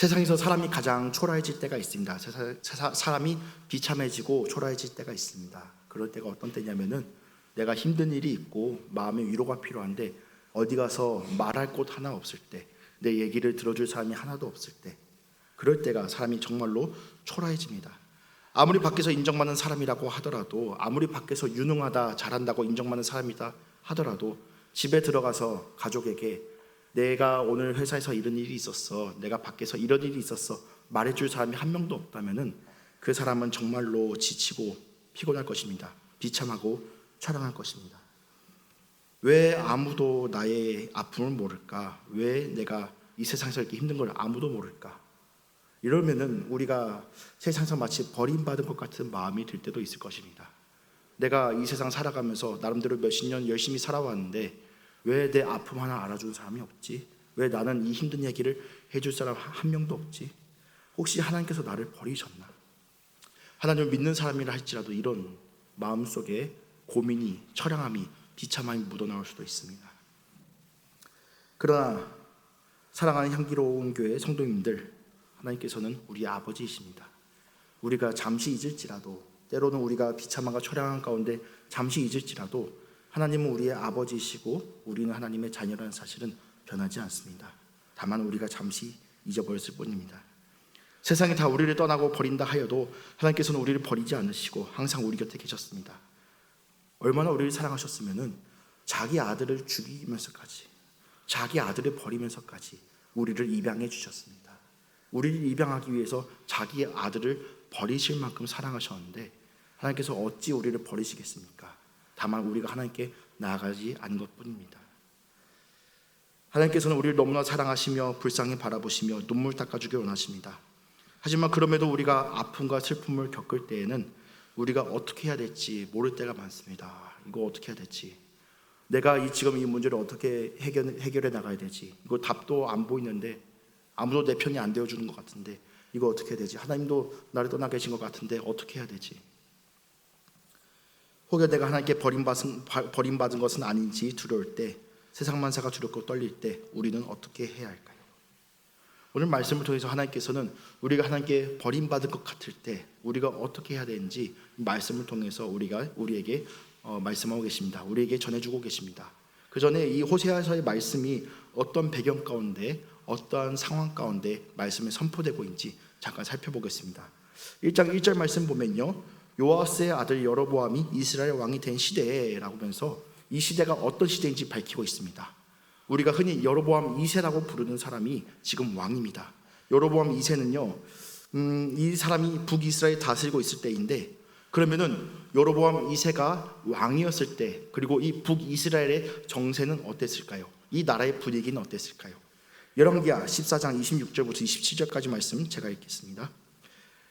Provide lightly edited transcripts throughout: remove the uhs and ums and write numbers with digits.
세상에서 사람이 가장 초라해질 때가 있습니다. 사람이 비참해지고 초라해질 때가 있습니다. 그럴 때가 어떤 때냐면은 내가 힘든 일이 있고 마음의 위로가 필요한데 어디 가서 말할 곳 하나 없을 때, 내 얘기를 들어줄 사람이 하나도 없을 때, 그럴 때가 사람이 정말로 초라해집니다. 아무리 밖에서 인정받는 사람이라고 하더라도, 아무리 밖에서 유능하다, 잘한다고 인정받는 사람이다 하더라도 집에 들어가서 가족에게 내가 오늘 회사에서 이런 일이 있었어, 내가 밖에서 이런 일이 있었어 말해줄 사람이 한 명도 없다면은 그 사람은 정말로 지치고 피곤할 것입니다. 비참하고 초라할 것입니다. 왜 아무도 나의 아픔을 모를까? 왜 내가 이 세상에서 이렇게 힘든 걸 아무도 모를까? 이러면은 우리가 세상에서 마치 버림받은 것 같은 마음이 들 때도 있을 것입니다. 내가 이 세상 살아가면서 나름대로 몇십 년 열심히 살아왔는데 왜 내 아픔 하나 알아주는 사람이 없지? 왜 나는 이 힘든 얘기를 해줄 사람 한 명도 없지? 혹시 하나님께서 나를 버리셨나? 하나님을 믿는 사람이라 할지라도 이런 마음속에 고민이, 처량함이, 비참함이 묻어나올 수도 있습니다. 그러나 사랑하는 향기로운 교회 성도님들, 하나님께서는 우리 아버지이십니다. 우리가 잠시 잊을지라도, 때로는 우리가 비참함과 초량함 가운데 잠시 잊을지라도 하나님은 우리의 아버지이시고 우리는 하나님의 자녀라는 사실은 변하지 않습니다. 다만 우리가 잠시 잊어버렸을 뿐입니다. 세상이 다 우리를 떠나고 버린다 하여도 하나님께서는 우리를 버리지 않으시고 항상 우리 곁에 계셨습니다. 얼마나 우리를 사랑하셨으면은 자기 아들을 죽이면서까지, 자기 아들을 버리면서까지 우리를 입양해 주셨습니다. 우리를 입양하기 위해서 자기 아들을 버리실 만큼 사랑하셨는데 하나님께서 어찌 우리를 버리시겠습니까? 다만 우리가 하나님께 나아가지 않은 것뿐입니다. 하나님께서는 우리를 너무나 사랑하시며 불쌍히 바라보시며 눈물 닦아주길 원하십니다. 하지만 그럼에도 우리가 아픔과 슬픔을 겪을 때에는 우리가 어떻게 해야 될지 모를 때가 많습니다. 이거 어떻게 해야 될지, 내가 지금 이 문제를 어떻게 해결해 나가야 되지, 이거 답도 안 보이는데 아무도 내 편이 안 되어주는 것 같은데 이거 어떻게 해야 되지, 하나님도 나를 떠나 계신 것 같은데 어떻게 해야 되지, 혹여 내가 하나님께 버림받은 것은 아닌지 두려울 때, 세상 만사가 두렵고 떨릴 때 우리는 어떻게 해야 할까요? 오늘 말씀을 통해서 하나님께서는 우리가 하나님께 버림받은 것 같을 때 우리가 어떻게 해야 되는지 말씀을 통해서 우리에게 말씀하고 계십니다. 우리에게 전해주고 계십니다. 그 전에 이 호세아서의 말씀이 어떤 배경 가운데, 어떠한 상황 가운데 말씀이 선포되고 있는지 잠깐 살펴보겠습니다. 1장 1절 말씀 보면요, 요아스의 아들 여로보암이 이스라엘 왕이 된 시대라고 하면서 이 시대가 어떤 시대인지 밝히고 있습니다. 우리가 흔히 여로보암 2세라고 부르는 사람이 지금 왕입니다. 여로보암 2세는요, 이 사람이 북이스라엘 다스리고 있을 때인데, 그러면은 여로보암 2세가 왕이었을 때, 그리고 이 북이스라엘의 정세는 어땠을까요? 이 나라의 분위기는 어땠을까요? 열왕기하 14장 26절부터 27절까지 말씀 제가 읽겠습니다.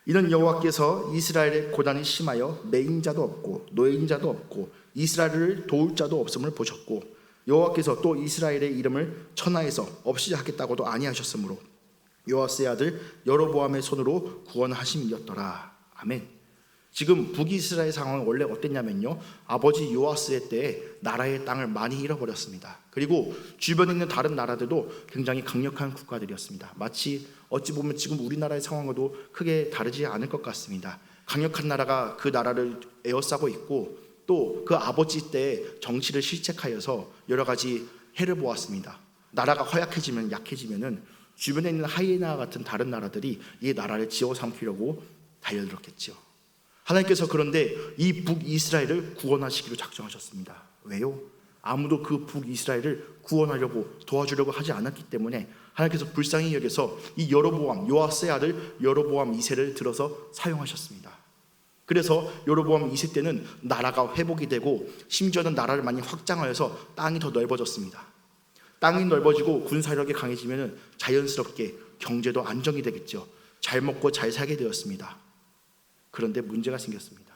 이는 여호와께서 이스라엘의 고난이 심하여 매인자도 없고 노인자도 없고 이스라엘을 도울 자도 없음을 보셨고, 여호와께서 또 이스라엘의 이름을 천하에서 없이 하겠다고도 아니하셨으므로 요아스의 아들 여로보암의 손으로 구원하심이었더라. 아멘. 지금 북이스라엘 상황은 원래 어땠냐면요, 아버지 요아스의 때에 나라의 땅을 많이 잃어버렸습니다. 그리고 주변에 있는 다른 나라들도 굉장히 강력한 국가들이었습니다. 마치 어찌 보면 지금 우리나라의 상황과도 크게 다르지 않을 것 같습니다. 강력한 나라가 그 나라를 에워싸고 있고, 또 그 아버지 때에 정치를 실책하여서 여러 가지 해를 보았습니다. 나라가 허약해지면, 약해지면은 주변에 있는 하이에나 같은 다른 나라들이 이 나라를 지어삼키려고 달려들었겠죠. 하나님께서 그런데 이 북이스라엘을 구원하시기로 작정하셨습니다. 왜요? 아무도 그 북이스라엘을 구원하려고 도와주려고 하지 않았기 때문에 하나님께서 불쌍히 여겨서 이 여로보암, 요아스의 아들 여로보암 2세를 들어서 사용하셨습니다. 그래서 여로보암 2세 때는 나라가 회복이 되고, 심지어는 나라를 많이 확장하여서 땅이 더 넓어졌습니다. 땅이 넓어지고 군사력이 강해지면 자연스럽게 경제도 안정이 되겠죠. 잘 먹고 잘 살게 되었습니다. 그런데 문제가 생겼습니다.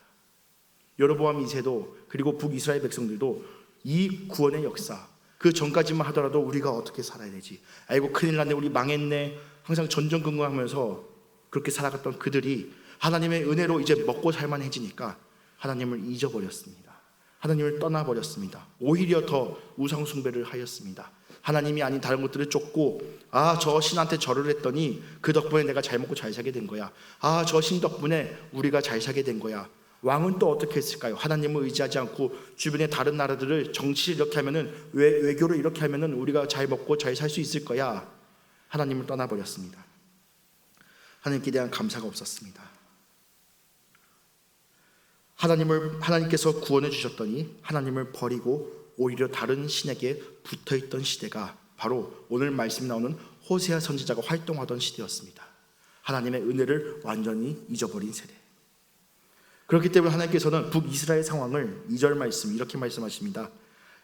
여로보암 2세도 그리고 북이스라엘 백성들도 이 구원의 역사, 그 전까지만 하더라도 우리가 어떻게 살아야 되지, 아이고 큰일 났네, 우리 망했네, 항상 전전긍긍하면서 그렇게 살아갔던 그들이 하나님의 은혜로 이제 먹고 살만해지니까 하나님을 잊어버렸습니다. 하나님을 떠나버렸습니다. 오히려 더 우상 숭배를 하였습니다. 하나님이 아닌 다른 것들을 쫓고 저 신한테 절을 했더니 그 덕분에 내가 잘 먹고 잘 살게 된 거야. 저 신 덕분에 우리가 잘 살게 된 거야. 왕은 또 어떻게 했을까요? 하나님을 의지하지 않고 주변의 다른 나라들을 정치를 이렇게 하면은 외교를 이렇게 하면은 우리가 잘 먹고 잘 살 수 있을 거야. 하나님을 떠나버렸습니다. 하나님께 대한 감사가 없었습니다. 하나님께서 구원해 주셨더니 하나님을 버리고 오히려 다른 신에게 붙어있던 시대가 바로 오늘 말씀 나오는 호세아 선지자가 활동하던 시대였습니다. 하나님의 은혜를 완전히 잊어버린 세대. 그렇기 때문에 하나님께서는 북이스라엘 상황을 2절 말씀 이렇게 말씀하십니다.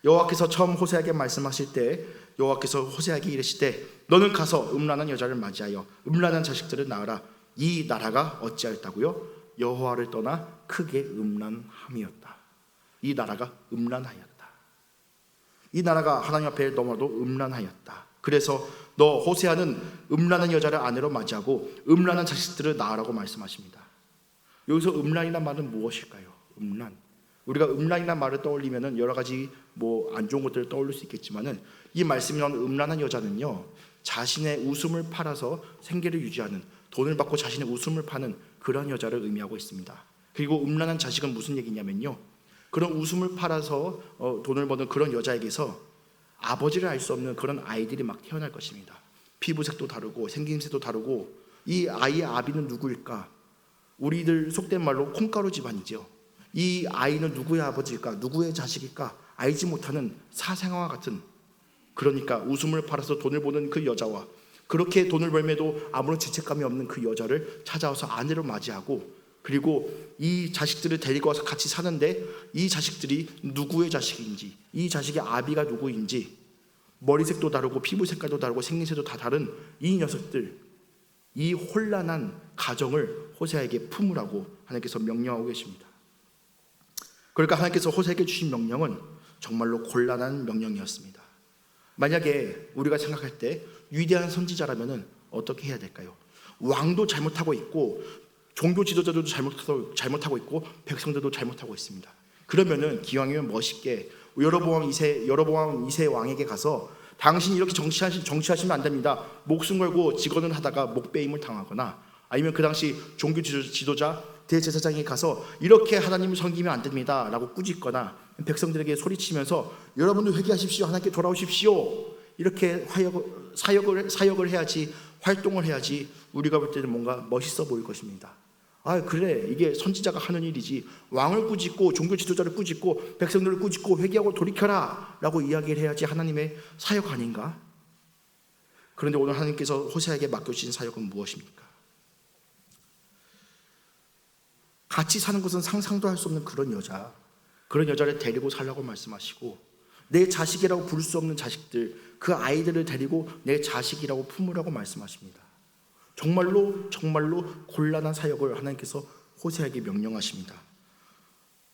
여호와께서 처음 호세아에게 말씀하실 때 여호와께서 호세아에게 이르시되 너는 가서 음란한 여자를 맞이하여 음란한 자식들을 낳으라. 이 나라가 어찌하였다고요? 여호와를 떠나 크게 음란함이었다. 이 나라가 음란하였다. 이 나라가 하나님 앞에 너무나도 음란하였다. 그래서 너 호세아는 음란한 여자를 아내로 맞이하고 음란한 자식들을 낳으라고 말씀하십니다. 여기서 음란이란 말은 무엇일까요? 음란. 우리가 음란이란 말을 떠올리면은 여러 가지 안 좋은 것들을 떠올릴 수 있겠지만은 이 말씀이 나오는 음란한 여자는요, 자신의 웃음을 팔아서 생계를 유지하는, 돈을 받고 자신의 웃음을 파는 그런 여자를 의미하고 있습니다. 그리고 음란한 자식은 무슨 얘기냐면요, 그런 웃음을 팔아서 돈을 버는 그런 여자에게서 아버지를 알 수 없는 그런 아이들이 막 태어날 것입니다. 피부색도 다르고 생김새도 다르고 이 아이의 아비는 누구일까? 우리들 속된 말로 콩가루 집안이죠. 이 아이는 누구의 아버지일까? 누구의 자식일까? 알지 못하는 사생아와 같은, 그러니까 웃음을 팔아서 돈을 버는 그 여자와 그렇게 돈을 벌매도 아무런 죄책감이 없는 그 여자를 찾아와서 아내로 맞이하고, 그리고 이 자식들을 데리고 와서 같이 사는데 이 자식들이 누구의 자식인지, 이 자식의 아비가 누구인지, 머리색도 다르고 피부 색깔도 다르고 생김새도 다 다른 이 녀석들, 이 혼란한 가정을 호세아에게 품으라고 하나님께서 명령하고 계십니다. 그러니까 하나님께서 호세아에게 주신 명령은 정말로 곤란한 명령이었습니다. 만약에 우리가 생각할 때 위대한 선지자라면 어떻게 해야 될까요? 왕도 잘못하고 있고 종교 지도자들도 잘못하고 있고 백성들도 잘못하고 있습니다. 그러면은 기왕이면 멋있게 여로보암 2세 왕에게 가서 당신이 이렇게 정치하시면 안 됩니다. 목숨 걸고 직언을 하다가 목베임을 당하거나, 아니면 그 당시 종교 지도자 대제사장에 가서 이렇게 하나님을 섬기면 안 됩니다 라고 꾸짖거나 백성들에게 소리치면서 여러분들 회개하십시오, 하나님께 돌아오십시오, 이렇게 사역을 해야지, 활동을 해야지 우리가 볼 때는 뭔가 멋있어 보일 것입니다. 그래, 이게 선지자가 하는 일이지. 왕을 꾸짖고 종교 지도자를 꾸짖고 백성들을 꾸짖고 회개하고 돌이켜라 라고 이야기를 해야지 하나님의 사역 아닌가? 그런데 오늘 하나님께서 호세아에게 맡겨주신 사역은 무엇입니까? 같이 사는 것은 상상도 할 수 없는 그런 여자를 데리고 살라고 말씀하시고, 내 자식이라고 부를 수 없는 자식들, 그 아이들을 데리고 내 자식이라고 품으라고 말씀하십니다. 정말로 곤란한 사역을 하나님께서 호세아에게 명령하십니다.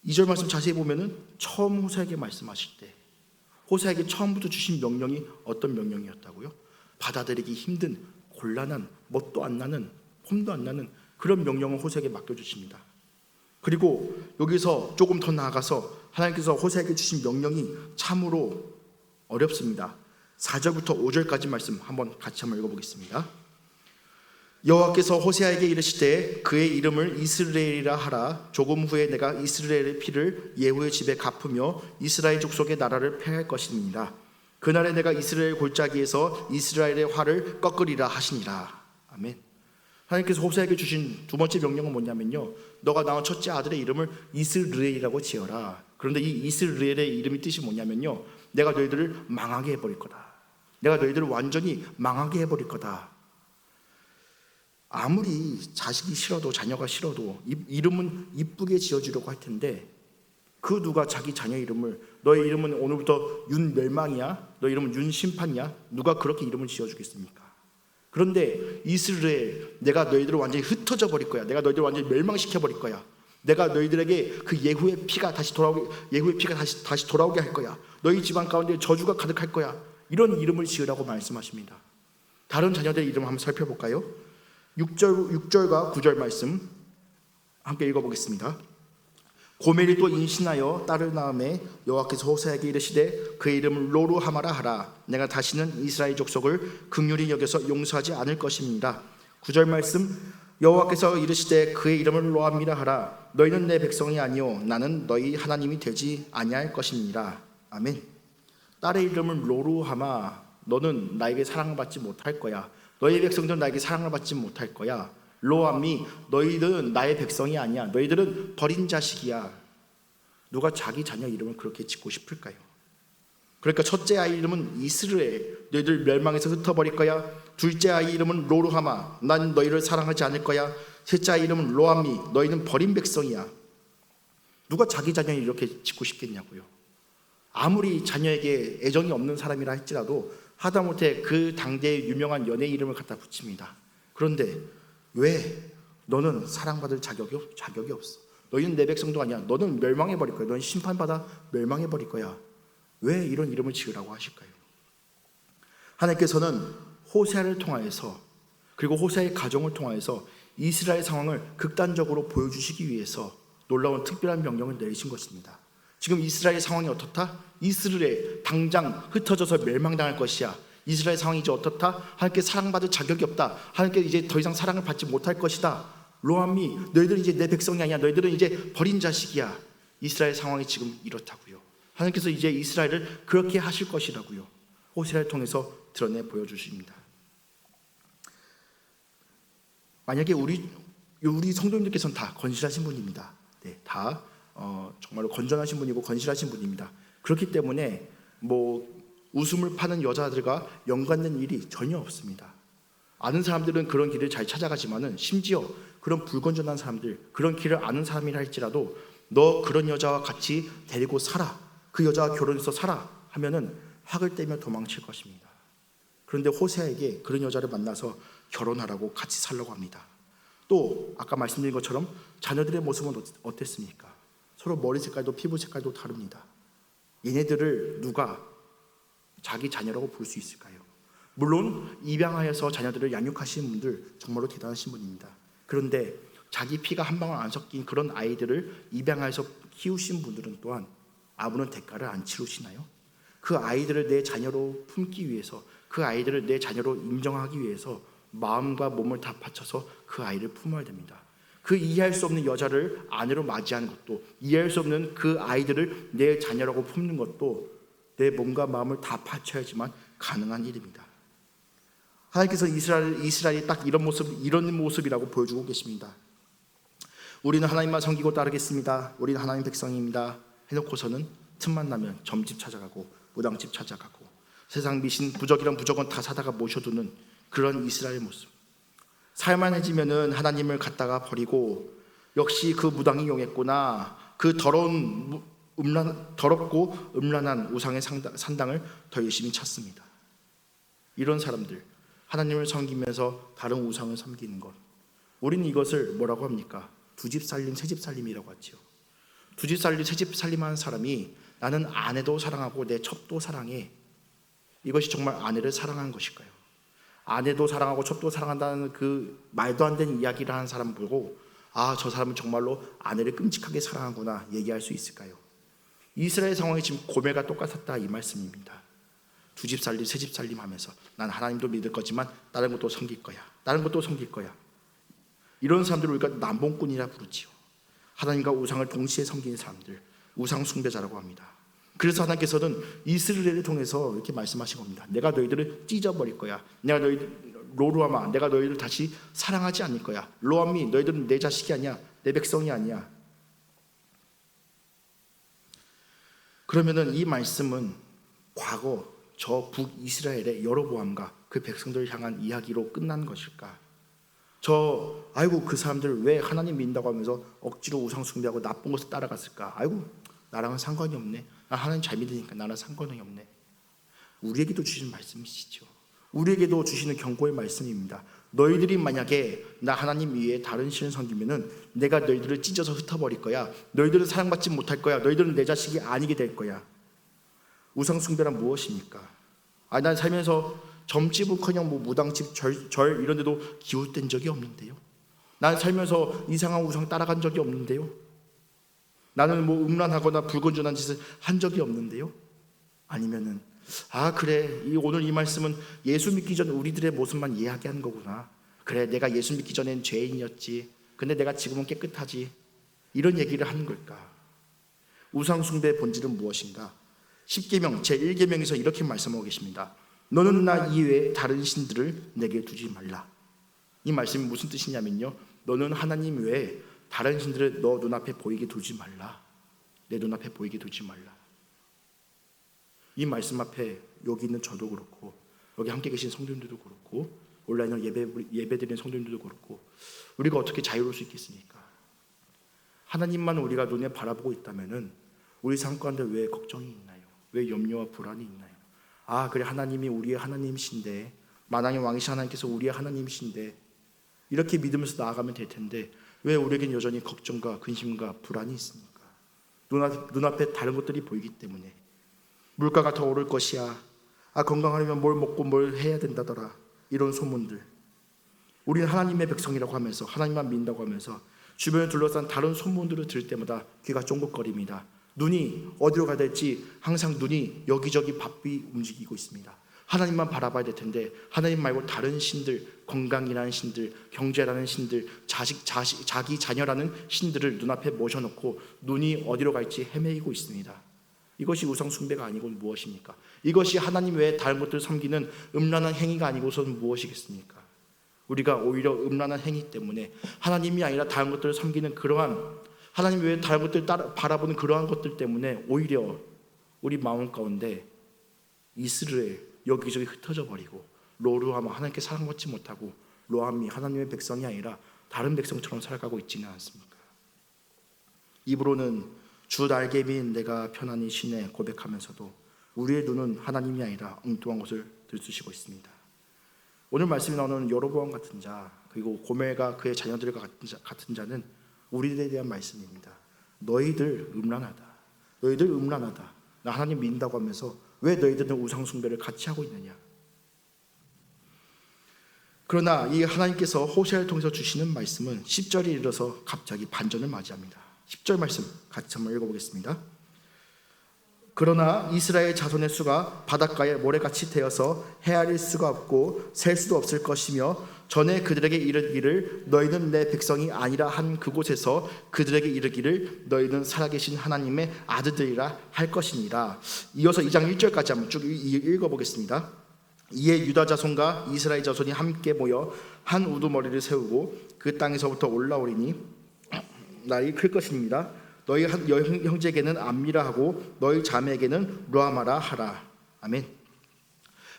2절 말씀 자세히 보면은 처음 호세아에게 말씀하실 때 호세아에게 처음부터 주신 명령이 어떤 명령이었다고요? 받아들이기 힘든, 곤란한, 멋도 안 나는, 폼도 안 나는 그런 명령을 호세아에게 맡겨주십니다. 그리고 여기서 조금 더 나아가서 하나님께서 호세아에게 주신 명령이 참으로 어렵습니다. 4절부터 5절까지 말씀 같이 한번 읽어보겠습니다. 여호와께서 호세아에게 이르시되 그의 이름을 이스라엘이라 하라. 조금 후에 내가 이스라엘의 피를 예후의 집에 갚으며 이스라엘 족속의 나라를 폐할 것입니다. 그날에 내가 이스라엘 골짜기에서 이스라엘의 활을 꺾으리라 하시니라. 아멘. 하나님께서 호세아에게 주신 두 번째 명령은 뭐냐면요, 너가 낳은 첫째 아들의 이름을 이스라엘이라고 지어라. 그런데 이 이스라엘의 이름이 뜻이 뭐냐면요, 내가 너희들을 망하게 해버릴 거다. 내가 너희들을 완전히 망하게 해버릴 거다. 아무리 자식이 싫어도, 자녀가 싫어도 이름은 이쁘게 지어주려고 할 텐데, 그 누가 자기 자녀 이름을, 너의 이름은 오늘부터 윤멸망이야, 너 이름은 윤심판이야, 누가 그렇게 이름을 지어주겠습니까? 그런데 이스라엘, 내가 너희들을 완전히 흩어져 버릴 거야. 내가 너희들을 완전히 멸망시켜 버릴 거야. 내가 너희들에게 그 예후의 피가 다시 돌아오게 할 거야. 너희 집안 가운데 저주가 가득할 거야. 이런 이름을 지으라고 말씀하십니다. 다른 자녀들의 이름을 한번 살펴볼까요? 6절과 9절 말씀 함께 읽어보겠습니다. 고멜이 또 임신하여 딸을 낳음에 여호와께서 호세아에게 이르시되 그의 이름을 로루하마라 하라. 내가 다시는 이스라엘 족속을 긍휼히 여겨서 용서하지 않을 것입니다. 9절 말씀, 여호와께서 이르시되 그의 이름을 로암이라 하라. 너희는 내 백성이 아니요 나는 너희 하나님이 되지 아니할 것입니다. 아멘. 딸의 이름은 로루하마. 너는 나에게 사랑을 받지 못할 거야. 너희 백성들은 나에게 사랑을 받지 못할 거야. 로암이, 너희들은 나의 백성이 아니야. 너희들은 버린 자식이야. 누가 자기 자녀 이름을 그렇게 짓고 싶을까요? 그러니까 첫째 아이 이름은 이스라엘, 너희들 멸망해서 흩어버릴 거야. 둘째 아이 이름은 로루하마, 난 너희를 사랑하지 않을 거야. 셋째 아이 이름은 로암미, 너희는 버린 백성이야. 누가 자기 자녀 이렇게 짓고 싶겠냐고요. 아무리 자녀에게 애정이 없는 사람이라 할지라도 하다못해 그 당대의 유명한 연예 이름을 갖다 붙입니다. 그런데 왜 너는 사랑받을 자격이 없어? 너희는 내 백성도 아니야. 너는 멸망해버릴 거야. 너는 심판받아 멸망해버릴 거야. 왜 이런 이름을 지으라고 하실까요? 하나님께서는 호세아를 통하여서, 그리고 호세아의 가정을 통하여서 이스라엘 상황을 극단적으로 보여주시기 위해서 놀라운 특별한 명령을 내리신 것입니다. 지금 이스라엘 상황이 어떻다? 이스라엘 당장 흩어져서 멸망당할 것이야. 이스라엘 상황이 이제 어떻다? 하나님께 사랑받을 자격이 없다. 하나님께 이제 더 이상 사랑을 받지 못할 것이다. 로암미, 너희들은 이제 내 백성이 아니야. 너희들은 이제 버린 자식이야. 이스라엘 상황이 지금 이렇다고요. 하나님께서 이제 이스라엘을 그렇게 하실 것이라고요. 호세아를 통해서 드러내 보여주십니다. 만약에 우리 성도님들께서는 다 건실하신 분입니다. 네, 다 정말로 건전하신 분이고 건실하신 분입니다. 그렇기 때문에 웃음을 파는 여자들과 연관된 일이 전혀 없습니다. 아는 사람들은 그런 길을 잘 찾아가지만은 심지어 그런 불건전한 사람들, 그런 길을 아는 사람이라 할지라도 너 그런 여자와 같이 데리고 살아, 그 여자와 결혼해서 살아 하면은 학을 떼며 도망칠 것입니다. 그런데 호세아에게 그런 여자를 만나서 결혼하라고 같이 살려고 합니다. 또 아까 말씀드린 것처럼 자녀들의 모습은 어땠습니까? 서로 머리 색깔도 피부 색깔도 다릅니다. 얘네들을 누가 자기 자녀라고 볼 수 있을까요? 물론 입양하여서 자녀들을 양육하시는 분들 정말로 대단하신 분입니다. 그런데 자기 피가 한 방울 안 섞인 그런 아이들을 입양하여서 키우신 분들은 또한 아무런 대가를 안 치르시나요? 그 아이들을 내 자녀로 품기 위해서, 그 아이들을 내 자녀로 인정하기 위해서 마음과 몸을 다 바쳐서 그 아이를 품어야 됩니다. 그 이해할 수 없는 여자를 아내로 맞이하는 것도, 이해할 수 없는 그 아이들을 내 자녀라고 품는 것도 내 몸과 마음을 다 바쳐야지만 가능한 일입니다. 하나님께서 이스라엘이 딱 이런 모습이라고 보여주고 계십니다. 우리는 하나님만 섬기고 따르겠습니다. 우리는 하나님 백성입니다. 해놓고서는 틈만 나면 점집 찾아가고 무당집 찾아가고 세상 미신 부적이란 부적은 다 사다가 모셔두는 그런 이스라엘 모습. 살만해지면은 하나님을 갖다가 버리고 역시 그 무당이 용했구나. 그 더럽고 음란한 우상의 산당을 더 열심히 찾습니다. 이런 사람들, 하나님을 섬기면서 다른 우상을 섬기는 것, 우리는 이것을 뭐라고 합니까? 두 집 살림, 세 집 살림이라고 하죠. 두 집 살림, 세 집 살림하는 사람이 나는 아내도 사랑하고 내 첩도 사랑해. 이것이 정말 아내를 사랑하는 것일까요? 아내도 사랑하고 첩도 사랑한다는 그 말도 안 되는 이야기를 하는 사람 보고 저 사람은 정말로 아내를 끔찍하게 사랑하구나 얘기할 수 있을까요? 이스라엘 상황이 지금 고멜과 똑같았다 이 말씀입니다. 두 집 살림, 세 집 살림 하면서 난 하나님도 믿을 거지만 다른 것도 섬길 거야. 다른 것도 섬길 거야. 이런 사람들을 우리가 남봉꾼이라 부르지요. 하나님과 우상을 동시에 섬기는 사람들, 우상 숭배자라고 합니다. 그래서 하나님께서는 이스라엘을 통해서 이렇게 말씀하신 겁니다. 내가 너희들을 찢어버릴 거야. 내가 너희들 다시 사랑하지 않을 거야. 로암미, 너희들은 내 자식이 아니야. 내 백성이 아니야. 그러면은 이 말씀은 과거 저 북이스라엘의 여로보암과 그 백성들을 향한 이야기로 끝난 것일까? 그 사람들 왜 하나님 믿는다고 하면서 억지로 우상 숭배하고 나쁜 것을 따라갔을까? 나랑은 상관이 없네. 나 하나님 잘 믿으니까 나랑 상관이 없네. 우리에게도 주시는 말씀이시죠. 우리에게도 주시는 경고의 말씀입니다. 너희들이 만약에 나 하나님 위에 다른 신을 섬기면은 내가 너희들을 찢어서 흩어버릴 거야. 너희들은 사랑받지 못할 거야. 너희들은 내 자식이 아니게 될 거야. 우상 숭배란 무엇입니까? 난 살면서 점집은커녕 무당집, 절 이런 데도 기웃된 적이 없는데요. 난 살면서 이상한 우상 따라간 적이 없는데요. 나는 뭐 음란하거나 불건전한 짓을 한 적이 없는데요. 아니면은 그래, 오늘 이 말씀은 예수 믿기 전 우리들의 모습만 이야기하는 거구나. 그래, 내가 예수 믿기 전엔 죄인이었지. 근데 내가 지금은 깨끗하지. 이런 얘기를 하는 걸까? 우상 숭배의 본질은 무엇인가? 10계명 제1계명에서 이렇게 말씀하고 계십니다. 너는 나 이외에 다른 신들을 내게 두지 말라. 이 말씀이 무슨 뜻이냐면요, 너는 하나님 외에 다른 신들을 너 눈앞에 보이게 두지 말라. 내 눈앞에 보이게 두지 말라. 이 말씀 앞에 여기 있는 저도 그렇고 여기 함께 계신 성도님들도 그렇고 온라인으로 예배드리는 성도님들도 그렇고 우리가 어떻게 자유로울 수 있겠습니까? 하나님만 우리가 눈에 바라보고 있다면은 우리 삶 가운데 왜 걱정이 있나요? 왜 염려와 불안이 있나요? 그래, 하나님이 우리의 하나님이신데, 만왕의 왕이신 하나님께서 우리의 하나님이신데, 이렇게 믿으면서 나아가면 될 텐데 왜 우리에겐 여전히 걱정과 근심과 불안이 있습니까? 눈앞에 다른 것들이 보이기 때문에. 물가가 더 오를 것이야. 건강하려면 뭘 먹고 뭘 해야 된다더라. 이런 소문들. 우리는 하나님의 백성이라고 하면서, 하나님만 믿는다고 하면서 주변에 둘러싼 다른 소문들을 들을 때마다 귀가 쫑긋거립니다. 눈이 어디로 가야 될지 항상 눈이 여기저기 바삐 움직이고 있습니다. 하나님만 바라봐야 될 텐데 하나님 말고 다른 신들, 건강이라는 신들, 경제라는 신들, 자기 자녀라는 신들을 눈앞에 모셔놓고 눈이 어디로 갈지 헤매이고 있습니다. 이것이 우상 숭배가 아니고 무엇입니까? 이것이 하나님 외에 다른 것들을 섬기는 음란한 행위가 아니고서는 무엇이겠습니까? 우리가 오히려 음란한 행위 때문에 하나님이 아니라 다른 것들을 섬기는 그러한, 하나님 외에 다른 것들을 바라보는 그러한 것들 때문에 오히려 우리 마음 가운데 이스라엘 여기저기 흩어져 버리고 로루하마 하나님께 사랑받지 못하고 로암이 하나님의 백성이 아니라 다른 백성처럼 살아가고 있지는 않습니까? 입으로는 주 날개빈 내가 편안히 쉬네 고백하면서도 우리의 눈은 하나님이 아니라 엉뚱한 것을 들쑤시고 있습니다. 오늘 말씀이 나오는 여로보암 같은 자, 그리고 고멜과 그의 자녀들과 같은 자는 우리들에 대한 말씀입니다. 너희들 음란하다. 나 하나님 믿는다고 하면서 왜 너희들은 우상 숭배를 같이 하고 있느냐? 그러나 이 하나님께서 호세아를 통해서 주시는 말씀은 10절에 이르러서 갑자기 반전을 맞이합니다. 10절 말씀 같이 한번 읽어보겠습니다. 그러나 이스라엘 자손의 수가 바닷가에 모래같이 되어서 헤아릴 수가 없고 셀 수도 없을 것이며 전에 그들에게 이르기를 너희는 내 백성이 아니라 한 그곳에서 그들에게 이르기를 너희는 살아계신 하나님의 아들들이라 할 것이니라. 이어서 2장 1절까지 한번 쭉 읽어보겠습니다. 이에 유다 자손과 이스라엘 자손이 함께 모여 한 우두머리를 세우고 그 땅에서부터 올라오리니 날이 클 것입니다. 너희 형제에게는 암미라 하고 너희 자매에게는 루아마라 하라. 아멘.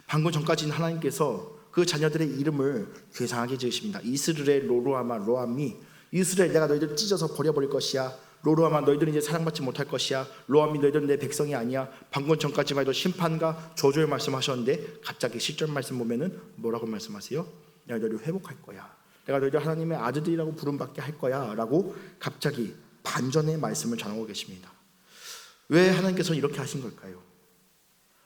방금 전까지는 하나님께서 그 자녀들의 이름을 괴상하게 지으십니다. 이스라엘, 로루아마, 로암이. 이스라엘 내가 너희들 찢어서 버려버릴 것이야. 로루아마 너희들은 이제 사랑받지 못할 것이야. 로암이 너희들은 내 백성이 아니야. 방금 전까지만 해도 심판과 저주를 말씀하셨는데 갑자기 10절 말씀 보면은 뭐라고 말씀하세요? 내가 너희를 회복할 거야. 내가 너희들 하나님의 아들들이라고 부름받게 할 거야 라고 갑자기 반전의 말씀을 전하고 계십니다. 왜 하나님께서 이렇게 하신 걸까요?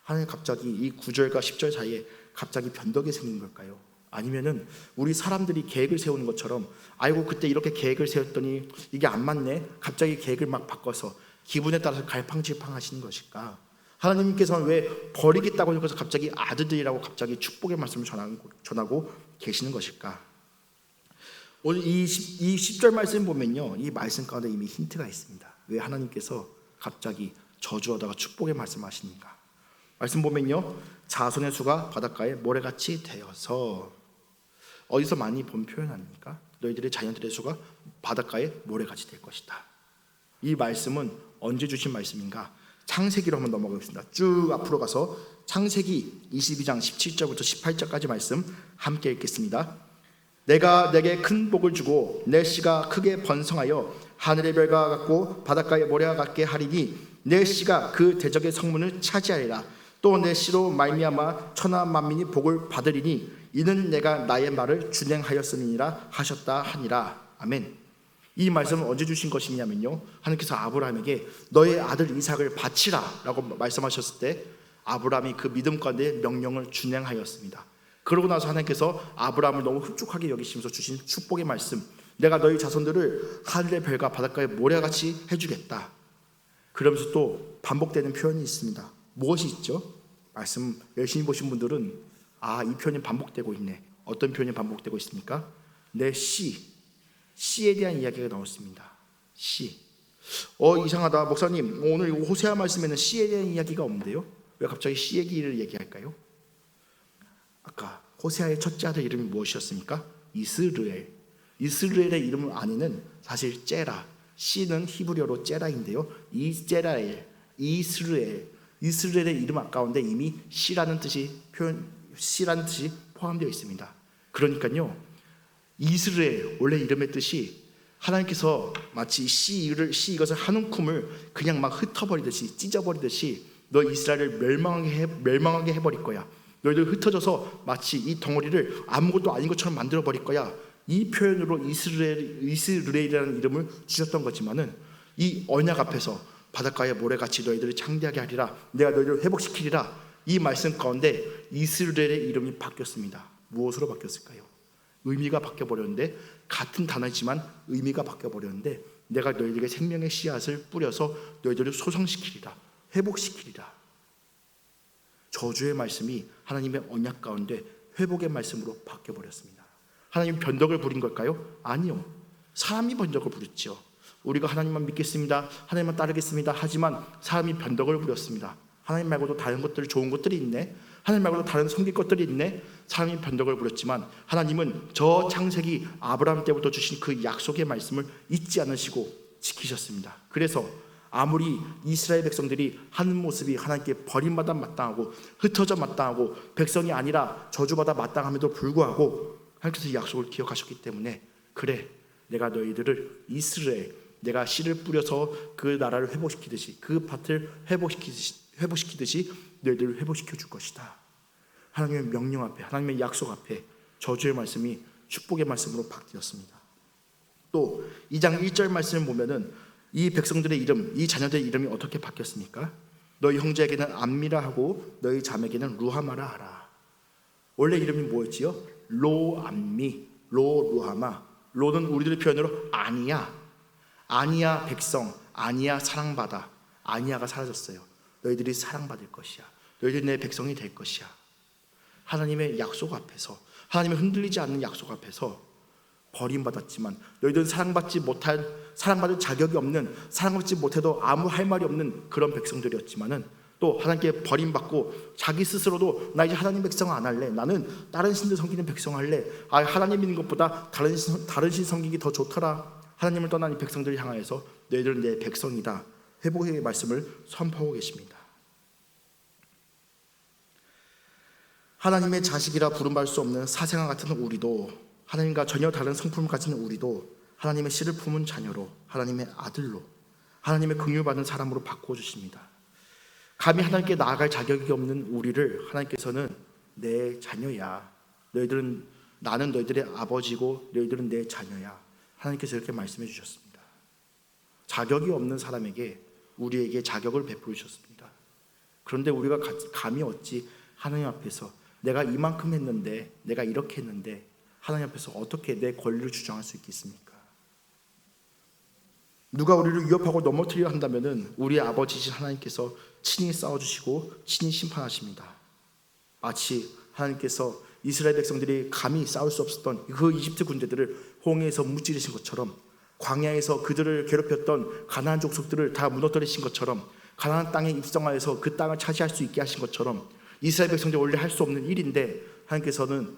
하나님 갑자기 이 9절과 10절 사이에 갑자기 변덕이 생긴 걸까요? 아니면은 우리 사람들이 계획을 세우는 것처럼 아이고 그때 이렇게 계획을 세웠더니 이게 안 맞네, 갑자기 계획을 막 바꿔서 기분에 따라서 갈팡질팡 하시는 것일까? 하나님께서는 왜 버리겠다고 해서 갑자기 아들들이라고 갑자기 축복의 말씀을 전하고 계시는 것일까? 오늘 이 10절 말씀 보면요, 이 말씀 가운데 이미 힌트가 있습니다. 왜 하나님께서 갑자기 저주하다가 축복의 말씀하시는가? 말씀 보면요, 자손의 수가 바닷가에 모래같이 되어서. 어디서 많이 본 표현 아닙니까? 너희들의 자녀들의 수가 바닷가에 모래같이 될 것이다. 이 말씀은 언제 주신 말씀인가? 창세기로 한번 넘어가겠습니다. 쭉 앞으로 가서 창세기 22장 17절부터 18절까지 말씀 함께 읽겠습니다. 내가 내게 큰 복을 주고 내 씨가 크게 번성하여 하늘의 별과 같고 바닷가의 모래와 같게 하리니 내 씨가 그 대적의 성문을 차지하리라. 또 내 씨로 말미암아 천하 만민이 복을 받으리니 이는 내가 나의 말을 준행하였음이니라 하셨다 하니라. 아멘. 이 말씀은 언제 주신 것이냐면요, 하나님께서 아브라함에게 너의 아들 이삭을 바치라 라고 말씀하셨을 때 아브라함이 그 믿음 가운데 명령을 준행하였습니다. 그러고 나서 하나님께서 아브라함을 너무 흡족하게 여기시면서 주신 축복의 말씀, 내가 너희 자손들을 하늘의 별과 바닷가의 모래같이 해주겠다. 그러면서 또 반복되는 표현이 있습니다. 무엇이 있죠? 말씀 열심히 보신 분들은 이 표현이 반복되고 있네. 어떤 표현이 반복되고 있습니까? 내 씨에 대한 이야기가 나왔습니다. 씨. 이상하다. 목사님, 오늘 호세아 말씀에는 씨에 대한 이야기가 없는데요? 왜 갑자기 씨 얘기를 얘기할까요? 아까 호세아의 첫째 아들 이름이 무엇이었습니까? 이스르엘. 이스르엘의 이름 안에는 사실 째라, 씨는 히브리어로 째라인데요, 이스라엘의 이름 가운데 이미 씨라는 뜻이 포함되어 있습니다. 그러니까요, 이스라엘 원래 이름의 뜻이 하나님께서 마치 씨 이것을 한 움큼을 그냥 막 흩어버리듯이, 찢어버리듯이 너 이스라엘을 멸망하게 해버릴 거야. 너희들 흩어져서 마치 이 덩어리를 아무것도 아닌 것처럼 만들어 버릴 거야. 이 표현으로 이스라엘이라는 이름을 주셨던 거지만은, 이 언약 앞에서 바닷가의 모래같이 너희들을 창대하게 하리라, 내가 너희들을 회복시키리라, 이 말씀 가운데 이스라엘의 이름이 바뀌었습니다. 무엇으로 바뀌었을까요? 의미가 바뀌어버렸는데, 같은 단어지만 의미가 바뀌어버렸는데, 내가 너희들에게 생명의 씨앗을 뿌려서 너희들을 소성시키리라, 회복시키리라. 저주의 말씀이 하나님의 언약 가운데 회복의 말씀으로 바뀌어버렸습니다. 하나님이 변덕을 부린 걸까요? 아니요, 사람이 변덕을 부렸죠. 우리가 하나님만 믿겠습니다, 하나님만 따르겠습니다 하지만 사람이 변덕을 부렸습니다. 하나님 말고도 다른 것들, 좋은 것들이 있네, 하나님 말고도 다른 섬길 것들이 있네. 사람이 변덕을 부렸지만 하나님은 저 창세기 아브라함 때부터 주신 그 약속의 말씀을 잊지 않으시고 지키셨습니다. 그래서 아무리 이스라엘 백성들이 하는 모습이 하나님께 버림받아 마땅하고 흩어져 마땅하고 백성이 아니라 저주받아 마땅함에도 불구하고 하나님께서 이 약속을 기억하셨기 때문에, 그래, 내가 너희들을 이스라엘, 내가 씨를 뿌려서 그 나라를 회복시키듯이, 그 밭을 회복시키듯이 너희들을 회복시켜 줄 것이다. 하나님의 명령 앞에, 하나님의 약속 앞에 저주의 말씀이 축복의 말씀으로 바뀌었습니다. 또 2장 1절 말씀을 보면은 이 백성들의 이름, 이 자녀들의 이름이 어떻게 바뀌었습니까? 너희 형제에게는 암미라 하고 너희 자매에게는 루하마라 하라. 원래 이름이 뭐였지요? 로암미, 로루하마. 로는 우리들의 표현으로 아니야, 아니야 백성, 아니야 사랑받아. 아니야가 사라졌어요. 너희들이 사랑받을 것이야, 너희들이 내 백성이 될 것이야. 하나님의 약속 앞에서, 하나님의 흔들리지 않는 약속 앞에서 버림받았지만, 너희들은 사랑받을 자격이 없는, 사랑받지 못해도 아무 할 말이 없는 그런 백성들이었지만은, 또 하나님께 버림받고 자기 스스로도 나 이제 하나님 백성 안 할래, 나는 다른 신들 섬기는 백성 할래, 하나님 믿는 것보다 다른 신 섬기기 더 좋더라. 하나님을 떠난 이 백성들을 향하여서 너희들은 내 백성이다, 회복의 말씀을 선포하고 계십니다. 하나님의 자식이라 부름받을 수 없는 사생아 같은 우리도, 하나님과 전혀 다른 성품을 가진 우리도 하나님의 씨를 품은 자녀로, 하나님의 아들로, 하나님의 긍휼받은 사람으로 바꾸어 주십니다. 감히 하나님께 나아갈 자격이 없는 우리를 하나님께서는 내 자녀야, 나는 너희들의 아버지고 너희들은 내 자녀야, 하나님께서 이렇게 말씀해 주셨습니다. 자격이 없는 사람에게 우리에게 자격을 베풀어 주셨습니다. 그런데 우리가 감히 어찌 하나님 앞에서 내가 이만큼 했는데, 내가 이렇게 했는데 하나님 앞에서 어떻게 내 권리를 주장할 수 있겠습니까? 누가 우리를 위협하고 넘어뜨리려 한다면은 우리의 아버지이신 하나님께서 친히 싸워주시고 친히 심판하십니다. 마치 하나님께서 이스라엘 백성들이 감히 싸울 수 없었던 그 이집트 군대들을 홍해에서 무찌르신 것처럼, 광야에서 그들을 괴롭혔던 가나안 족속들을 다 무너뜨리신 것처럼, 가나안 땅에 입성하여서 그 땅을 차지할 수 있게 하신 것처럼, 이스라엘 백성들이 원래 할 수 없는 일인데 하나님께서는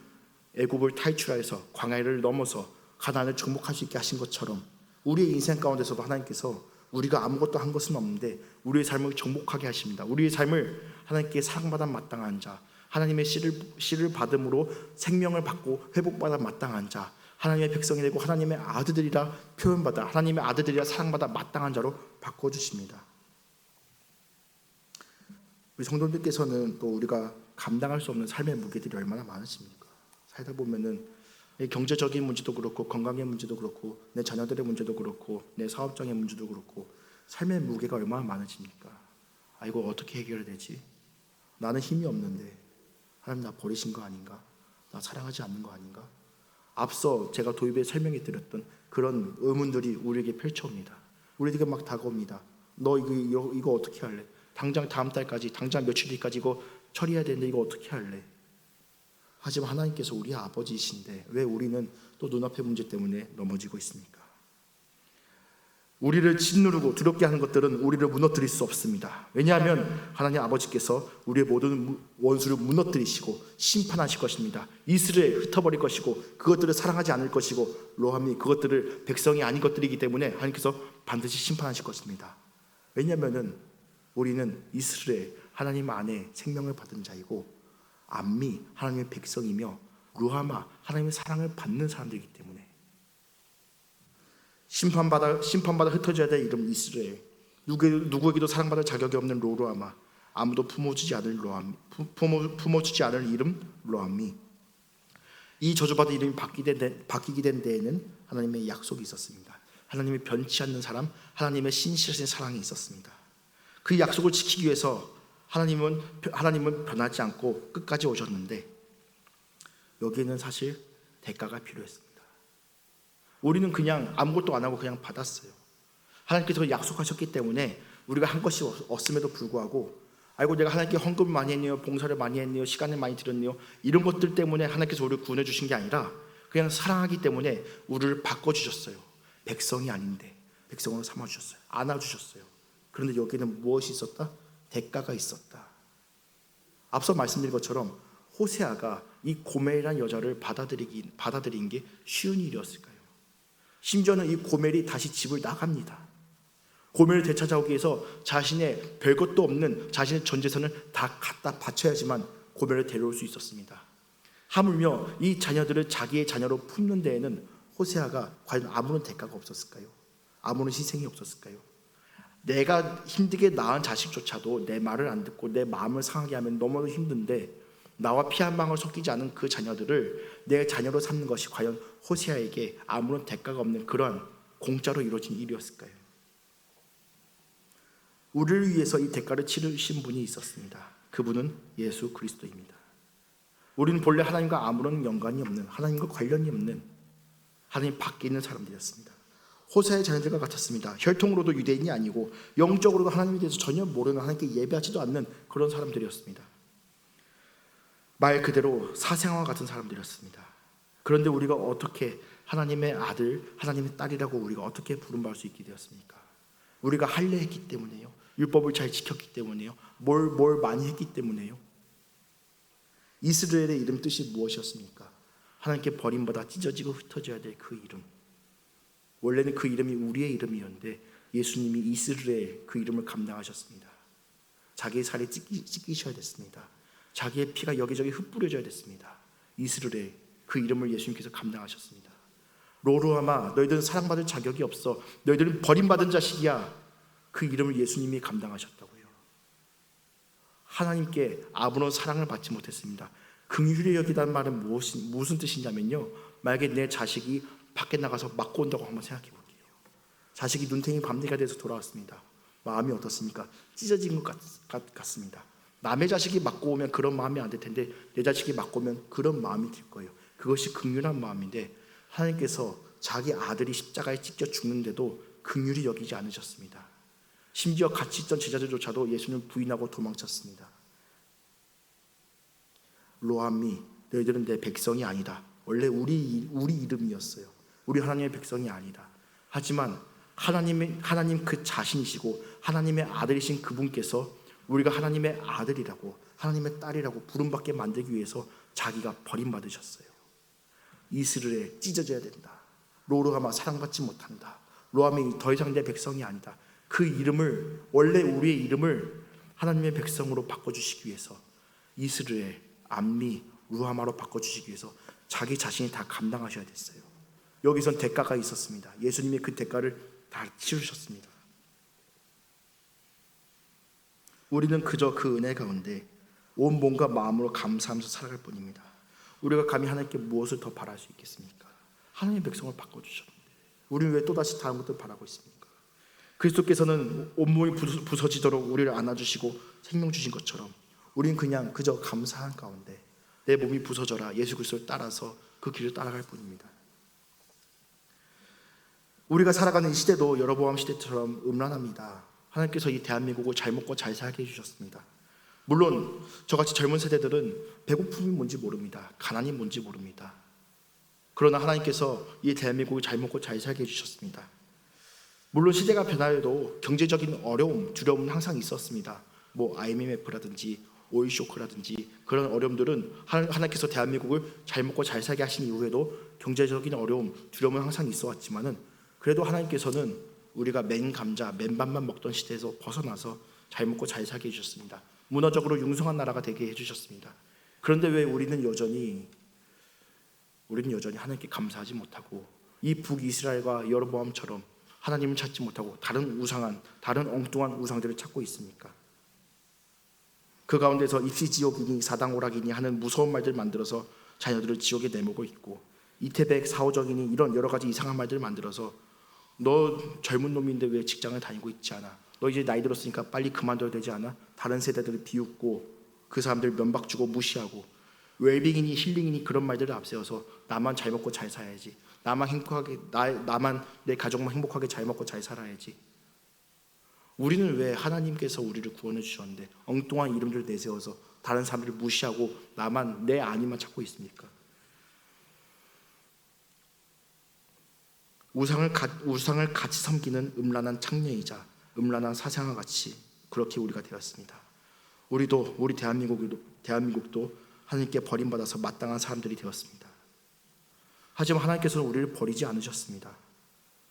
애굽을 탈출하여서 광야를 넘어서 가나안을 정복할 수 있게 하신 것처럼, 우리의 인생 가운데서도 하나님께서 우리가 아무것도 한 것은 없는데 우리의 삶을 정복하게 하십니다. 우리의 삶을 하나님께 사랑받아 마땅한 자, 하나님의 씨를 받음으로 생명을 받고 회복받아 마땅한 자, 하나님의 백성이 되고 하나님의 아들들이라 표현받아, 하나님의 아들들이라 사랑받아 마땅한 자로 바꿔주십니다. 우리 성도님께서는 또 우리가 감당할 수 없는 삶의 무게들이 얼마나 많으십니까? 살다 보면은 경제적인 문제도 그렇고, 건강의 문제도 그렇고, 내 자녀들의 문제도 그렇고, 내 사업장의 문제도 그렇고, 삶의 무게가 얼마나 많으십니까? 이거 어떻게 해결되지? 나는 힘이 없는데 하나님 나 버리신 거 아닌가? 나 사랑하지 않는 거 아닌가? 앞서 제가 도입에 설명해 드렸던 그런 의문들이 우리에게 펼쳐옵니다. 우리에게 막 다가옵니다. 너 이거 어떻게 할래? 당장 다음 달까지, 당장 며칠 뒤까지 이거 처리해야 되는데 이거 어떻게 할래? 하지만 하나님께서 우리 아버지이신데 왜 우리는 또 눈앞의 문제 때문에 넘어지고 있습니까? 우리를 짓누르고 두렵게 하는 것들은 우리를 무너뜨릴 수 없습니다. 왜냐하면 하나님 아버지께서 우리의 모든 원수를 무너뜨리시고 심판하실 것입니다. 이스라엘 흩어버릴 것이고 그것들을 사랑하지 않을 것이고 로함이 그것들을 백성이 아닌 것들이기 때문에 하나님께서 반드시 심판하실 것입니다. 왜냐하면 우리는 이스라엘 하나님 안에 생명을 받은 자이고 암미 하나님의 백성이며 루하마 하나님의 사랑을 받는 사람들이기 때문에 심판받아 흩어져야 될 이름 이스라엘, 누구에게도 사랑받을 자격이 없는 로루아마, 아무도 품어주지 않을 이름 로함이, 이 저주받은 이름이 바뀌게 된 데에는 하나님의 약속이 있었습니다. 하나님의 변치 않는 사람, 하나님의 신실하신 사랑이 있었습니다. 그 약속을 지키기 위해서 하나님은 변하지 않고 끝까지 오셨는데 여기에는 사실 대가가 필요했습니다. 우리는 그냥 아무것도 안 하고 그냥 받았어요. 하나님께서 약속하셨기 때문에 우리가 한 것이 없음에도 불구하고 아이고 내가 하나님께 헌금을 많이 했네요, 봉사를 많이 했네요, 시간을 많이 들였네요, 이런 것들 때문에 하나님께서 우리를 구원해 주신 게 아니라 그냥 사랑하기 때문에 우리를 바꿔주셨어요. 백성이 아닌데 백성으로 삼아주셨어요. 안아주셨어요. 그런데 여기는 무엇이 있었다? 대가가 있었다. 앞서 말씀드린 것처럼 호세아가 이 고멜이라는 여자를 받아들인 게 쉬운 일이었을까요? 심지어는 이 고멜이 다시 집을 나갑니다. 고멜을 되찾아오기 위해서 자신의 별것도 없는 자신의 전 재산을 다 갖다 바쳐야지만 고멜을 데려올 수 있었습니다. 하물며 이 자녀들을 자기의 자녀로 품는 데에는 호세아가 과연 아무런 대가가 없었을까요? 아무런 희생이 없었을까요? 내가 힘들게 낳은 자식조차도 내 말을 안 듣고 내 마음을 상하게 하면 너무나도 힘든데 나와 피 한 방울 섞이지 않은 그 자녀들을 내 자녀로 삼는 것이 과연 호세아에게 아무런 대가가 없는 그러한 공짜로 이루어진 일이었을까요? 우리를 위해서 이 대가를 치르신 분이 있었습니다. 그분은 예수 그리스도입니다. 우리는 본래 하나님과 아무런 연관이 없는, 하나님과 관련이 없는 하나님 밖에 있는 사람들이었습니다. 호세아의 자녀들과 같았습니다. 혈통으로도 유대인이 아니고 영적으로도 하나님에 대해서 전혀 모르는, 하나님께 예배하지도 않는 그런 사람들이었습니다. 말 그대로 사생아와 같은 사람들이었습니다. 그런데 우리가 어떻게 하나님의 아들, 하나님의 딸이라고 우리가 어떻게 부름받을 수 있게 되었습니까? 우리가 할례했기 때문에요. 율법을 잘 지켰기 때문에요. 뭘 많이 했기 때문에요. 이스라엘의 이름 뜻이 무엇이었습니까? 하나님께 버림받아 찢어지고 흩어져야 될 그 이름. 원래는 그 이름이 우리의 이름이었는데 예수님이 이스라엘 그 이름을 감당하셨습니다. 자기의 살이 찢기셔야 됐습니다. 자기의 피가 여기저기 흩뿌려져야 됐습니다. 이스라엘 그 이름을 예수님께서 감당하셨습니다. 로루아마 너희들은 사랑받을 자격이 없어, 너희들은 버림받은 자식이야. 그 이름을 예수님이 감당하셨다고요. 하나님께 아무런 사랑을 받지 못했습니다. 긍휼히 여기다는 말은 무슨 뜻이냐면요, 만약에 내 자식이 밖에 나가서 맞고 온다고 한번 생각해 볼게요. 자식이 눈탱이 밤새가 돼서 돌아왔습니다. 마음이 어떻습니까? 찢어진 것 같습니다. 남의 자식이 맞고 오면 그런 마음이 안 될 텐데 내 자식이 맞고 오면 그런 마음이 들 거예요. 그것이 긍휼한 마음인데 하나님께서 자기 아들이 십자가에 찢겨 죽는데도 긍휼히 여기지 않으셨습니다. 심지어 같이 있던 제자들조차도 예수님을 부인하고 도망쳤습니다. 로함이 너희들은 내 백성이 아니다. 원래 우리 이름이었어요. 우리 하나님의 백성이 아니다. 하지만 하나님 그 자신이시고 하나님의 아들이신 그분께서 우리가 하나님의 아들이라고 하나님의 딸이라고 부름받게 만들기 위해서 자기가 버림받으셨어요. 이스라엘 찢어져야 된다. 로루하마 사랑받지 못한다. 로함이 더 이상 내 백성이 아니다. 그 이름을, 원래 우리의 이름을 하나님의 백성으로 바꿔주시기 위해서 이스라엘, 암미, 루하마로 바꿔주시기 위해서 자기 자신이 다 감당하셔야 됐어요. 여기선 대가가 있었습니다. 예수님이 그 대가를 다 치르셨습니다. 우리는 그저 그 은혜 가운데 온 몸과 마음으로 감사하면서 살아갈 뿐입니다. 우리가 감히 하나님께 무엇을 더 바랄 수 있겠습니까? 하나님의 백성을 바꿔주셨는데 우리는 왜 또다시 다른 것들을 바라고 있습니까? 그리스도께서는 온몸이 부서지도록 우리를 안아주시고 생명 주신 것처럼 우리는 그냥 그저 감사한 가운데 내 몸이 부서져라 예수 그리스도를 따라서 그 길을 따라갈 뿐입니다. 우리가 살아가는 이 시대도 여로보암 시대처럼 음란합니다. 하나님께서 이 대한민국을 잘 먹고 잘 살게 해주셨습니다. 물론 저같이 젊은 세대들은 배고픔이 뭔지 모릅니다. 가난이 뭔지 모릅니다. 그러나 하나님께서 이 대한민국을 잘 먹고 잘 살게 해주셨습니다. 물론 시대가 변화해도 경제적인 어려움, 두려움은 항상 있었습니다. IMF라든지 오일 쇼크라든지 그런 어려움들은 하나님께서 대한민국을 잘 먹고 잘 살게 하신 이후에도 경제적인 어려움, 두려움은 항상 있어 왔지만은 그래도 하나님께서는 우리가 맨 감자, 맨밥만 먹던 시대에서 벗어나서 잘 먹고 잘 살게 해주셨습니다. 문화적으로 융성한 나라가 되게 해주셨습니다. 그런데 왜 우리는 여전히 하나님께 감사하지 못하고 이 북이스라엘과 여로보암처럼 하나님을 찾지 못하고 다른 엉뚱한 우상들을 찾고 있습니까? 그 가운데서 입시지옥이니 사당오락이니 하는 무서운 말들 만들어서 자녀들을 지옥에 내모고 있고, 이태백 사오정이니 이런 여러 가지 이상한 말들을 만들어서 너 젊은 놈인데 왜 직장을 다니고 있지 않아? 너 이제 나이 들었으니까 빨리 그만둬야 되지 않아? 다른 세대들을 비웃고 그 사람들 면박 주고 무시하고 웰빙이니 힐링이니 그런 말들을 앞세워서 나만 잘 먹고 잘 살아야지, 나만 행복하게, 나만 내 가족만 행복하게 잘 먹고 잘 살아야지. 우리는 왜 하나님께서 우리를 구원해 주셨는데 엉뚱한 이름들을 내세워서 다른 사람들을 무시하고 나만 내 안위만 찾고 있습니까? 우상을 같이 섬기는 음란한 창녀이자 음란한 사상과 같이 그렇게 우리가 되었습니다. 우리 대한민국도 하나님께 버림받아서 마땅한 사람들이 되었습니다. 하지만 하나님께서는 우리를 버리지 않으셨습니다.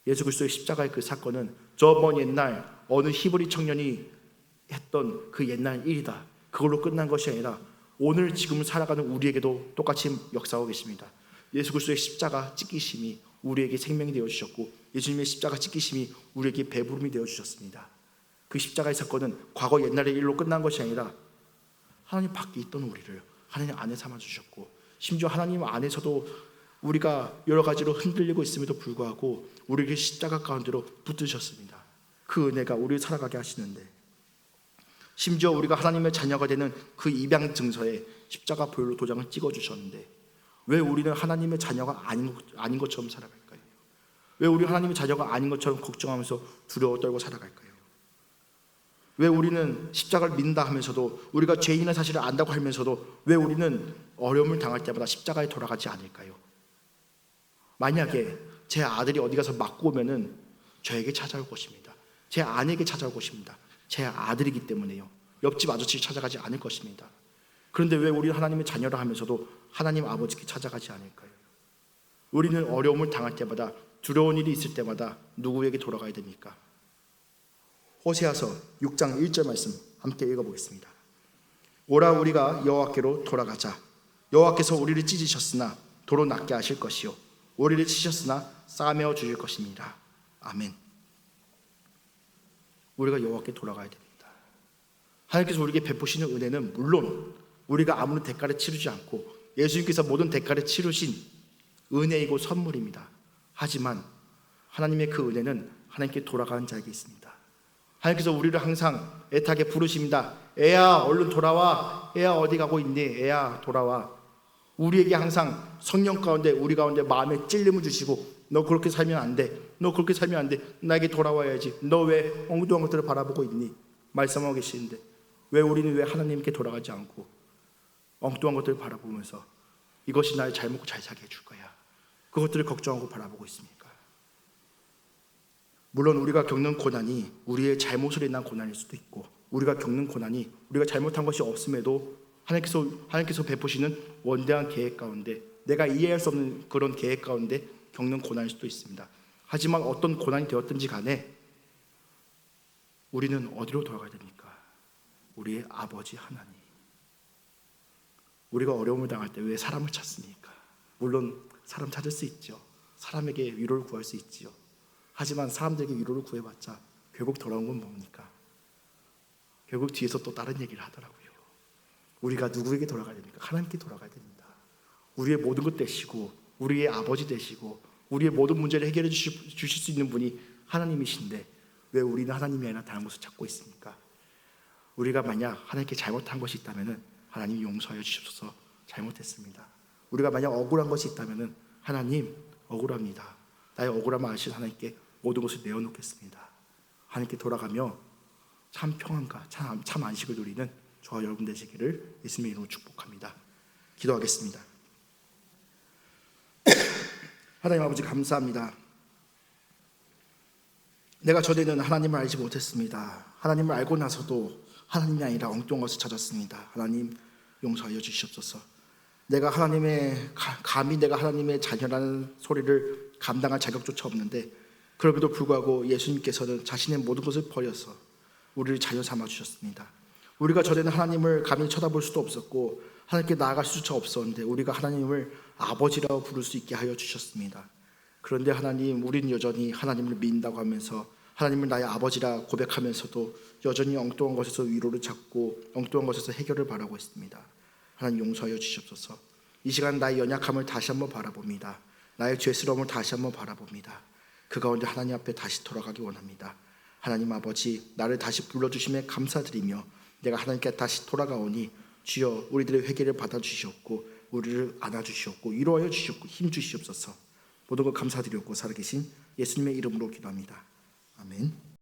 예수 그리스도의 십자가의 그 사건은 저 먼 옛날 어느 히브리 청년이 했던 그 옛날 일이다, 그걸로 끝난 것이 아니라 오늘 지금 살아가는 우리에게도 똑같이 역사하고 계십니다. 예수 그리스도의 십자가 찢기심이 우리에게 생명이 되어주셨고, 예수님의 십자가 찢기심이 우리에게 배부름이 되어주셨습니다. 그 십자가의 사건은 과거 옛날의 일로 끝난 것이 아니라 하나님 밖에 있던 우리를 하나님 안에 삼아주셨고, 심지어 하나님 안에서도 우리가 여러 가지로 흔들리고 있음에도 불구하고 우리를 십자가 가운데로 붙드셨습니다. 그 은혜가 우리를 살아가게 하시는데, 심지어 우리가 하나님의 자녀가 되는 그 입양 증서에 십자가 보혈로 도장을 찍어주셨는데 왜 우리는 하나님의 자녀가 아닌 것처럼 살아갈까요? 왜 우리 하나님의 자녀가 아닌 것처럼 걱정하면서 두려워 떨고 살아갈까요? 왜 우리는 십자가를 믿는다 하면서도, 우리가 죄인의 사실을 안다고 하면서도 왜 우리는 어려움을 당할 때마다 십자가에 돌아가지 않을까요? 만약에 제 아들이 어디 가서 맞고 오면은 저에게 찾아올 것입니다. 제 아내에게 찾아올 것입니다. 제 아들이기 때문에요. 옆집 아저씨 찾아가지 않을 것입니다. 그런데 왜 우리는 하나님의 자녀라 하면서도 하나님 아버지께 찾아가지 않을까요? 우리는 어려움을 당할 때마다, 두려운 일이 있을 때마다 누구에게 돌아가야 됩니까? 호세아서 6장 1절 말씀 함께 읽어보겠습니다. 오라 우리가 여호와께로 돌아가자. 여호와께서 우리를 찢으셨으나 도로 낫게 하실 것이요 우리를 치셨으나 싸매어 주실 것입니다. 아멘. 우리가 여호와께 돌아가야 됩니다. 하나님께서 우리에게 베푸시는 은혜는 물론 우리가 아무런 대가를 치르지 않고 예수님께서 모든 대가를 치르신 은혜이고 선물입니다. 하지만 하나님의 그 은혜는 하나님께 돌아가는 자에게 있습니다. 하나님께서 우리를 항상 애타게 부르십니다. 애야 얼른 돌아와. 애야 어디 가고 있니? 애야 돌아와. 우리에게 항상 성령 가운데, 우리 가운데 마음에 찔림을 주시고, 너 그렇게 살면 안 돼. 너 그렇게 살면 안 돼. 나에게 돌아와야지. 너 왜 엉뚱한 것들을 바라보고 있니? 말씀하고 계시는데 왜 우리는 왜 하나님께 돌아가지 않고 엉뚱한 것들을 바라보면서 이것이 나를 잘 먹고 잘 살게 해줄 거야, 그것들을 걱정하고 바라보고 있습니까? 물론 우리가 겪는 고난이 우리의 잘못으로 인한 고난일 수도 있고, 우리가 겪는 고난이 우리가 잘못한 것이 없음에도 하나님께서 베푸시는 원대한 계획 가운데, 내가 이해할 수 없는 그런 계획 가운데 겪는 고난일 수도 있습니다. 하지만 어떤 고난이 되었든지 간에 우리는 어디로 돌아가야 됩니까? 우리의 아버지 하나님. 우리가 어려움을 당할 때 왜 사람을 찾습니까? 물론 사람 찾을 수 있죠. 사람에게 위로를 구할 수 있지요. 하지만 사람들에게 위로를 구해봤자 결국 돌아온 건 뭡니까? 결국 뒤에서 또 다른 얘기를 하더라고요. 우리가 누구에게 돌아가야 됩니까? 하나님께 돌아가야 됩니다. 우리의 모든 것 되시고, 우리의 아버지 되시고, 우리의 모든 문제를 해결해 주실 수 있는 분이 하나님이신데 왜 우리는 하나님이 아니라 다른 것을 찾고 있습니까? 우리가 만약 하나님께 잘못한 것이 있다면 하나님 용서하여 주셔서 잘못했습니다. 우리가 만약 억울한 것이 있다면 하나님 억울합니다. 나의 억울함을 아시는 하나님께 모든 것을 내어놓겠습니다. 하나님께 돌아가며 참 평안과 참 안식을 누리는 저와 여러분 되시기를 예수님의 이름으로 축복합니다. 기도하겠습니다. 하나님 아버지 감사합니다. 내가 전에는 하나님을 알지 못했습니다. 하나님을 알고 나서도 하나님이 아니라 엉뚱한 것을 찾았습니다. 하나님 용서하여 주시옵소서. 내가 감히 내가 하나님의 자녀라는 소리를 감당할 자격조차 없는데, 그럼에도 불구하고 예수님께서는 자신의 모든 것을 버려서 우리를 자녀 삼아 주셨습니다. 우리가 전에는 하나님을 감히 쳐다볼 수도 없었고 하나님께 나아갈 수조차 없었는데 우리가 하나님을 아버지라고 부를 수 있게 하여 주셨습니다. 그런데 하나님, 우리는 여전히 하나님을 믿는다고 하면서 하나님을 나의 아버지라 고백하면서도 여전히 엉뚱한 것에서 위로를 찾고 엉뚱한 것에서 해결을 바라고 있습니다. 하나님 용서하여 주시옵소서. 이 시간 나의 연약함을 다시 한번 바라봅니다. 나의 죄스러움을 다시 한번 바라봅니다. 그 가운데 하나님 앞에 다시 돌아가기 원합니다. 하나님 아버지, 나를 다시 불러주심에 감사드리며 내가 하나님께 다시 돌아가오니 주여 우리들의 회개를 받아주시옵고 우리를 안아주시옵고 위로하여 주시옵고 힘주시옵소서. 모든 것 감사드리옵고 살아계신 예수님의 이름으로 기도합니다. 아멘.